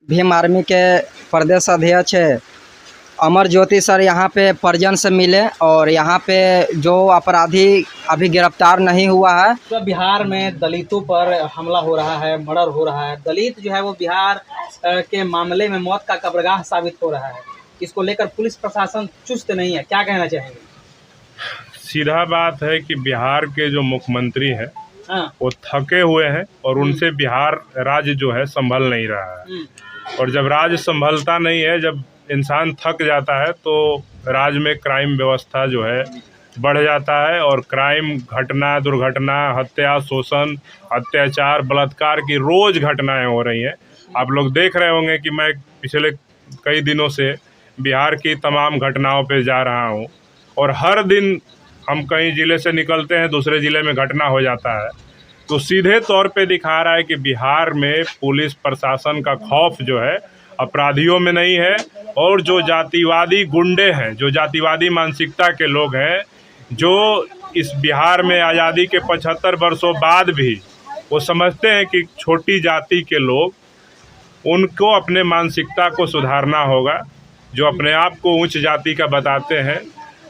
Bhim army के प्रदेश अध्यक्ष Amar Jyoti sir यहाँ पे परिजन से मिले और यहाँ पे जो अपराधी अभी गिरफ्तार नहीं हुआ है। तो बिहार में दलितों पर हमला हो रहा है, मर्डर हो रहा है। दलित जो है वो बिहार के मामले में मौत का कब्रगाह साबित हो रहा है। इसको लेकर पुलिस प्रशासन चुस्त नहीं है, क्या कहना चाहेंगे? सीधा बात है कि बिहार के जो मुख्यमंत्री हैं वो थके हुए हैं और उनसे बिहार राज्य जो है संभल नहीं रहा है। और जब राज्य संभलता नहीं है, जब इंसान थक जाता है तो राज्य में क्राइम व्यवस्था जो है बढ़ जाता है और क्राइम घटना, दुर्घटना, हत्या, शोषण, अत्याचार, बलात्कार की रोज़ घटनाएं हो रही हैं। आप लोग देख रहे होंगे कि मैं पिछले कई दिनों से बिहार की तमाम घटनाओं पे जा रहा हूँ और हर दिन हम कहीं ज़िले से निकलते हैं, दूसरे ज़िले में घटना हो जाता है। तो सीधे तौर पे दिखा रहा है कि बिहार में पुलिस प्रशासन का खौफ जो है अपराधियों में नहीं है और जो जातिवादी गुंडे हैं, जो जातिवादी मानसिकता के लोग हैं, जो इस बिहार में आज़ादी के 75 वर्षों बाद भी वो समझते हैं कि छोटी जाति के लोग, उनको अपने मानसिकता को सुधारना होगा। जो अपने आप को उच्च जाति का बताते हैं,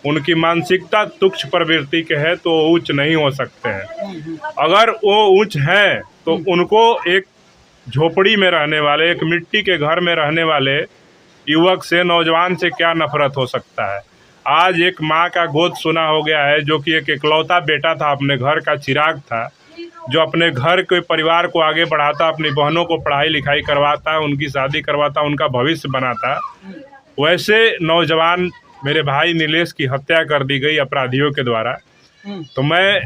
उनकी मानसिकता तुच्छ प्रवृत्ति के है तो उच्च नहीं हो सकते हैं। अगर वो उच्च हैं तो उनको एक झोपड़ी में रहने वाले, एक मिट्टी के घर में रहने वाले युवक से, नौजवान से क्या नफरत हो सकता है। आज एक माँ का गोद सुना हो गया है, जो कि एक इकलौता बेटा था, अपने घर का चिराग था, जो अपने घर के परिवार को आगे बढ़ाता, अपनी बहनों को पढ़ाई लिखाई करवाता, उनकी शादी करवाता, उनका भविष्य बनाता। वैसे नौजवान मेरे भाई नीलेश की हत्या कर दी गई अपराधियों के द्वारा। तो मैं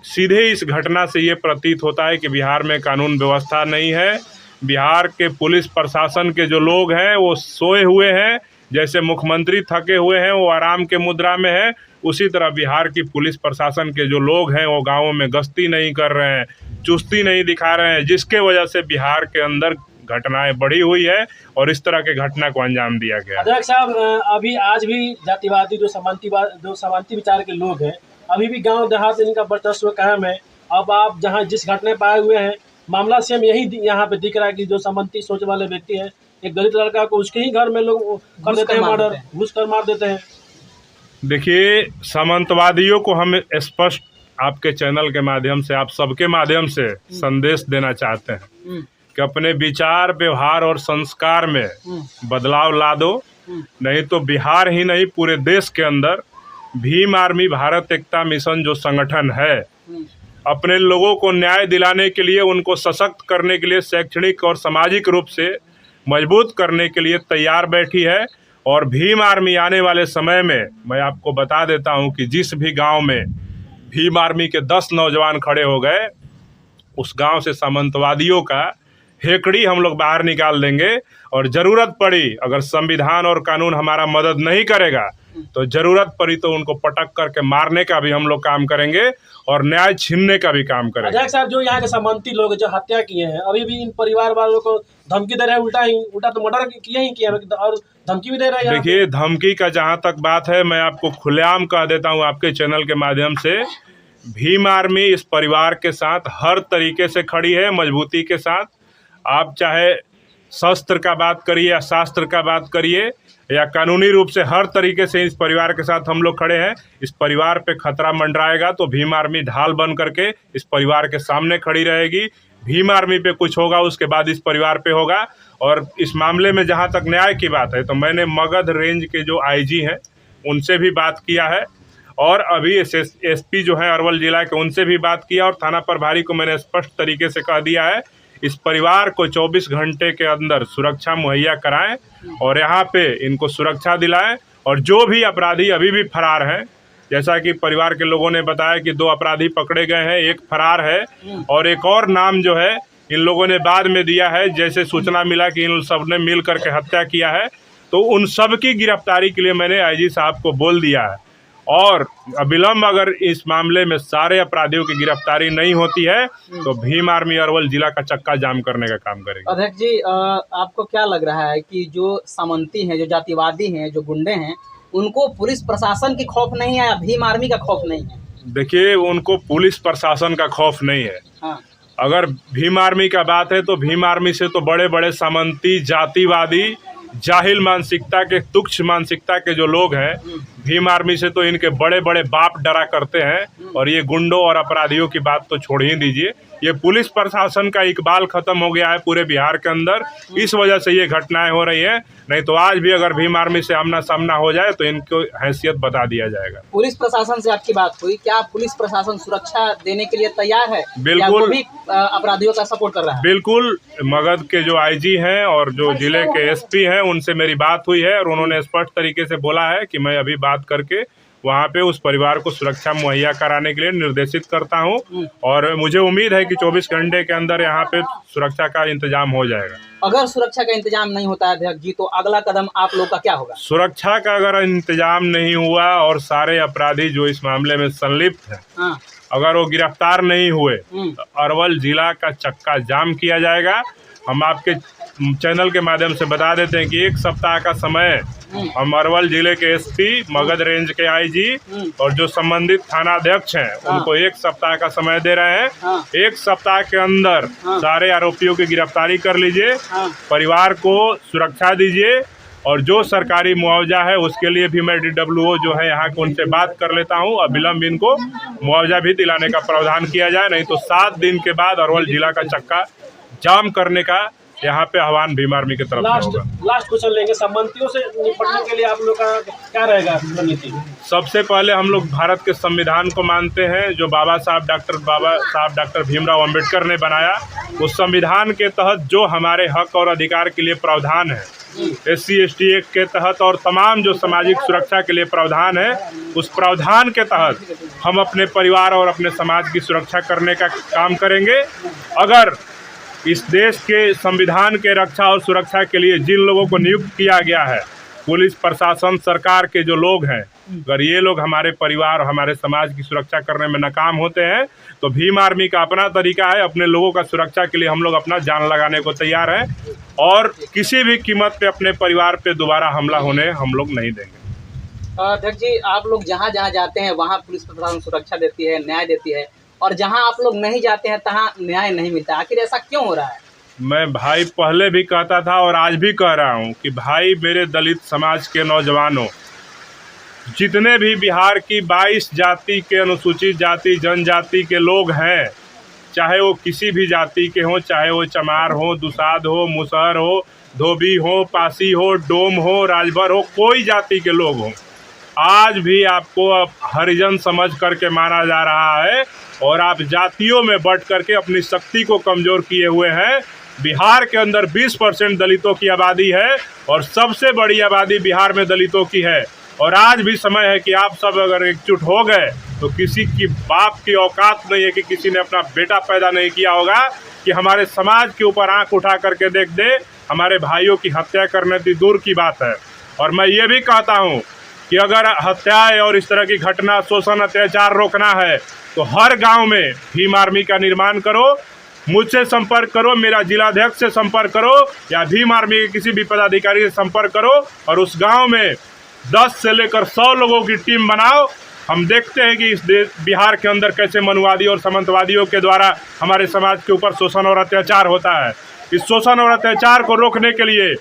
सीधे इस घटना से ये प्रतीत होता है कि बिहार में कानून व्यवस्था नहीं है। बिहार के पुलिस प्रशासन के जो लोग हैं वो सोए हुए हैं। जैसे मुख्यमंत्री थके हुए हैं, वो आराम के मुद्रा में है, उसी तरह बिहार की पुलिस प्रशासन के जो लोग हैं वो गाँवों में गश्ती नहीं कर रहे हैं, चुस्ती नहीं दिखा रहे हैं, जिसके वजह से बिहार के अंदर घटनाएं बढ़ी हुई है और इस तरह के घटना को अंजाम दिया गया। अध्यक्ष साहब, अभी आज भी जातिवादी जो समांती विचार के लोग हैं, अभी भी गांव देहात इनका वर्चस्व कायम है। अब आप जहां जिस घटना पाए हुए हैं, मामला सेम यही यहाँ पे दिख रहा है कि जो समांती सोच वाले व्यक्ति हैं, एक दलित लड़का को उसके ही घर में लोग कर देते हैं मर्डर, घुस कर मार देते हैं। देखिए, सामंतवादियों को हम स्पष्ट आपके चैनल के माध्यम से, आप सबके माध्यम से संदेश देना चाहते हैं कि अपने विचार, व्यवहार और संस्कार में बदलाव ला दो, नहीं तो बिहार ही नहीं पूरे देश के अंदर भीम आर्मी भारत एकता मिशन जो संगठन है, अपने लोगों को न्याय दिलाने के लिए, उनको सशक्त करने के लिए, शैक्षणिक और सामाजिक रूप से मजबूत करने के लिए तैयार बैठी है। और भीम आर्मी आने वाले समय में, मैं आपको बता देता हूं कि जिस भी गांव में भीम आर्मी के 10 नौजवान खड़े हो गए, उस गांव से सामंतवादियों का हेकड़ी हम लोग बाहर निकाल देंगे। और ज़रूरत पड़ी, अगर संविधान और कानून हमारा मदद नहीं करेगा, तो ज़रूरत पड़ी तो उनको पटक करके मारने का भी हम लोग काम करेंगे और न्याय छीनने का भी काम करेंगे। अध्यक्ष साहब, जो यहाँ के समांती लोग जो हत्या किए हैं, अभी भी इन परिवार वालों को धमकी दे रहे हैं, उल्टा तो मर्डर किया ही किया और धमकी भी दे रहे हैं। देखिए, धमकी का जहाँ तक बात है, मैं आपको खुलेआम कह देता हूँ आपके चैनल के माध्यम से, भीम आर्मी इस परिवार के साथ हर तरीके से खड़ी है, मजबूती के साथ। आप चाहे शस्त्र का बात करिए या शास्त्र का बात करिए या कानूनी रूप से, हर तरीके से इस परिवार के साथ हम लोग खड़े हैं। इस परिवार पे खतरा मंडराएगा तो भीम आर्मी ढाल बन करके इस परिवार के सामने खड़ी रहेगी। भीम आर्मी पे कुछ होगा उसके बाद इस परिवार पे होगा। और इस मामले में जहां तक न्याय की बात है, तो मैंने मगध रेंज के जो आईजी हैं उनसे भी बात किया है और अभी एसपी जो है अरवल जिला के, उनसे भी बात किया और थाना प्रभारी को मैंने स्पष्ट तरीके से कह दिया है, इस परिवार को 24 घंटे के अंदर सुरक्षा मुहैया कराएं और यहाँ पे इनको सुरक्षा दिलाएं। और जो भी अपराधी अभी भी फरार हैं, जैसा कि परिवार के लोगों ने बताया कि 2 अपराधी पकड़े गए हैं, एक फरार है और एक और नाम जो है इन लोगों ने बाद में दिया है, जैसे सूचना मिला कि इन सब ने मिल करके हत्या किया है। तो उन सब की गिरफ्तारी के लिए मैंने आईजी साहब को बोल दिया है और अविलंब अगर इस मामले में सारे अपराधियों की गिरफ्तारी नहीं होती है तो भीम आर्मी अरवल जिला का चक्का जाम करने का काम करेगी। अध्यक्ष जी, आपको क्या लग रहा है कि जो सामंती हैं, जो जातिवादी हैं, जो गुंडे हैं, उनको पुलिस प्रशासन की खौफ नहीं है या भीम आर्मी का खौफ नहीं है? देखिए, उनको पुलिस प्रशासन का खौफ नहीं है। अगर भीम आर्मी का बात है तो भीम आर्मी से तो बड़े बड़े सामंती, जातिवादी, जाहिल मानसिकता के, तुच्छ मानसिकता के जो लोग हैं, भीम आर्मी से तो इनके बड़े बड़े बाप डरा करते हैं। और ये गुंडों और अपराधियों की बात तो छोड़ ही दीजिए, ये पुलिस प्रशासन का इकबाल खत्म हो गया है पूरे बिहार के अंदर। इस वजह से ये घटनाएं हो रही हैं। नहीं तो आज भी अगर भीम आर्मी से आमना सामना हो जाए तो इनको हैसियत बता दिया जाएगा। पुलिस प्रशासन से आपकी बात हुई, क्या पुलिस प्रशासन सुरक्षा देने के लिए तैयार है? बिल्कुल। वो भी अपराधियों का सपोर्ट कर रहा है? बिल्कुल। मगध के जो आईजी हैं और जो जिले के एसपी हैं, उनसे मेरी बात हुई है और उन्होंने स्पष्ट तरीके से बोला है कि मैं अभी बात करके वहाँ पे उस परिवार को सुरक्षा मुहैया कराने के लिए निर्देशित करता हूँ। और मुझे उम्मीद है कि 24 घंटे के अंदर यहाँ पे सुरक्षा का इंतजाम हो जाएगा। अगर सुरक्षा का इंतजाम नहीं होता है अध्यक्ष जी, तो अगला कदम आप लोग का क्या होगा? सुरक्षा का अगर इंतजाम नहीं हुआ और सारे अपराधी जो इस मामले में संलिप्त हैं, अगर वो गिरफ्तार नहीं हुए तो अरवल जिला का चक्का जाम किया जाएगा। हम आपके चैनल के माध्यम से बता देते हैं कि 1 सप्ताह का समय हम अरवल जिले के एसपी, मगध रेंज के आईजी और जो संबंधित थानाध्यक्ष हैं उनको 1 सप्ताह का समय दे रहे हैं। 1 सप्ताह के अंदर सारे आरोपियों की गिरफ्तारी कर लीजिए, परिवार को सुरक्षा दीजिए और जो सरकारी मुआवजा है उसके लिए भी मैं DWO जो है यहाँ के उनसे बात कर लेता हूँ। अविलंब इनको मुआवजा भी दिलाने का प्रावधान किया जाए, नहीं तो 7 दिन के बाद अरवल जिला का चक्का जाम करने का यहाँ पे आह्वान भीम आर्मी की तरफ से होगा। लास्ट क्वेश्चन लेंगे, सम्मतियों से निपटने के लिए आप लोग का क्या रहेगा रणनीति? सबसे पहले हम लोग भारत के संविधान को मानते हैं, जो बाबा साहब डॉक्टर भीमराव अंबेडकर ने बनाया। उस संविधान के तहत जो हमारे हक और अधिकार के लिए प्रावधान है, SC ST एक्ट के तहत और तमाम जो सामाजिक सुरक्षा के लिए प्रावधान है, उस प्रावधान के तहत हम अपने परिवार और अपने समाज की सुरक्षा करने का काम करेंगे। अगर इस देश के संविधान के रक्षा और सुरक्षा के लिए जिन लोगों को नियुक्त किया गया है, पुलिस प्रशासन, सरकार के जो लोग हैं, अगर ये लोग हमारे परिवार और हमारे समाज की सुरक्षा करने में नाकाम होते हैं तो भीम आर्मी का अपना तरीका है, अपने लोगों का सुरक्षा के लिए हम लोग अपना जान लगाने को तैयार हैं और किसी भी कीमत पे अपने परिवार पे दोबारा हमला होने हम लोग नहीं देंगे। अध्यक्ष जी, आप लोग जहाँ जहाँ जाते हैं वहाँ पुलिस प्रशासन सुरक्षा देती है, न्याय देती है, और जहां आप लोग नहीं जाते हैं तहां न्याय नहीं मिलता। आखिर ऐसा क्यों हो रहा है? मैं भाई पहले भी कहता था और आज भी कह रहा हूं कि भाई मेरे दलित समाज के नौजवानों, जितने भी बिहार की 22 जाति के अनुसूचित जाति जनजाति के लोग हैं, चाहे वो किसी भी जाति के हों, चाहे वो चमार हो, दुसाध हो, मुसहर हो, धोबी हो, पासी हो, डोम हो, राजभर हो, कोई जाति के लोग हों, आज भी आपको हरिजन समझ करके माना जा रहा है और आप जातियों में बढ़ करके अपनी शक्ति को कमज़ोर किए हुए हैं। बिहार के अंदर 20% दलितों की आबादी है और सबसे बड़ी आबादी बिहार में दलितों की है। और आज भी समय है कि आप सब अगर एकजुट हो गए तो किसी की बाप की औकात नहीं है कि किसी ने अपना बेटा पैदा नहीं किया होगा कि हमारे समाज के ऊपर आंख उठा करके देख दे। हमारे भाइयों की हत्या करने की दूर की बात है। और मैं ये भी कहता हूँ कि अगर हत्याएं और इस तरह की घटना, शोषण, अत्याचार रोकना है तो हर गांव में भीम आर्मी का निर्माण करो, मुझसे संपर्क करो, मेरा जिलाध्यक्ष से संपर्क करो या भीम आर्मी के किसी भी पदाधिकारी से संपर्क करो और उस गांव में 10 से लेकर 100 लोगों की टीम बनाओ। हम देखते हैं कि इस बिहार के अंदर कैसे मनुवादी और सामंतवादियों के द्वारा हमारे समाज के ऊपर शोषण और अत्याचार होता है। इस शोषण और अत्याचार को रोकने के लिए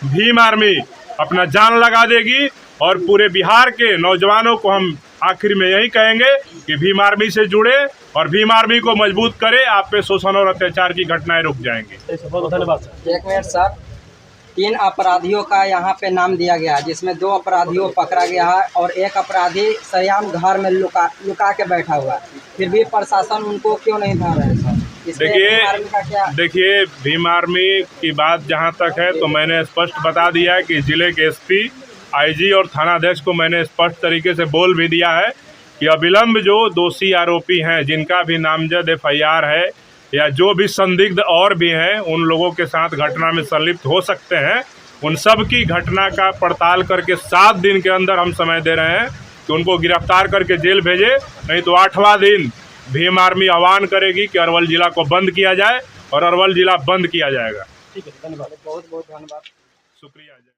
भीम आर्मी अपना जान लगा देगी और पूरे बिहार के नौजवानों को हम आखिर में यही कहेंगे कि भीम आर्मी से जुड़े और भीम आर्मी को मजबूत करें। आप पे शोषण और अत्याचार की घटनाएं रुक जाएंगी। बहुत धन्यवाद सर। 1 मिनट सर, 3 अपराधियों का यहाँ पे नाम दिया गया है, जिसमें 2 अपराधियों को पकड़ा गया है और 1 अपराधी सरेआम घर में लुका के बैठा हुआ है। फिर भी प्रशासन उनको क्यों नहीं धर रहे सर? देखिए भीम आर्मी की बात जहाँ तक है तो मैंने स्पष्ट बता दिया है कि जिले के एसपी, आईजी और थानाध्यक्ष को मैंने स्पष्ट तरीके से बोल भी दिया है कि अविलंब जो दोषी आरोपी हैं, जिनका भी नामजद FIR है या जो भी संदिग्ध और भी हैं, उन लोगों के साथ घटना में संलिप्त हो सकते हैं, उन सब की घटना का पड़ताल करके 7 दिन के अंदर हम समय दे रहे हैं कि उनको गिरफ्तार करके जेल भेजे। नहीं तो 8वां दिन भीम आर्मी आह्वान करेगी कि अरवल जिला को बंद किया जाए और अरवल जिला बंद किया जाएगा। ठीक है, धन्यवाद, बहुत बहुत धन्यवाद, शुक्रिया।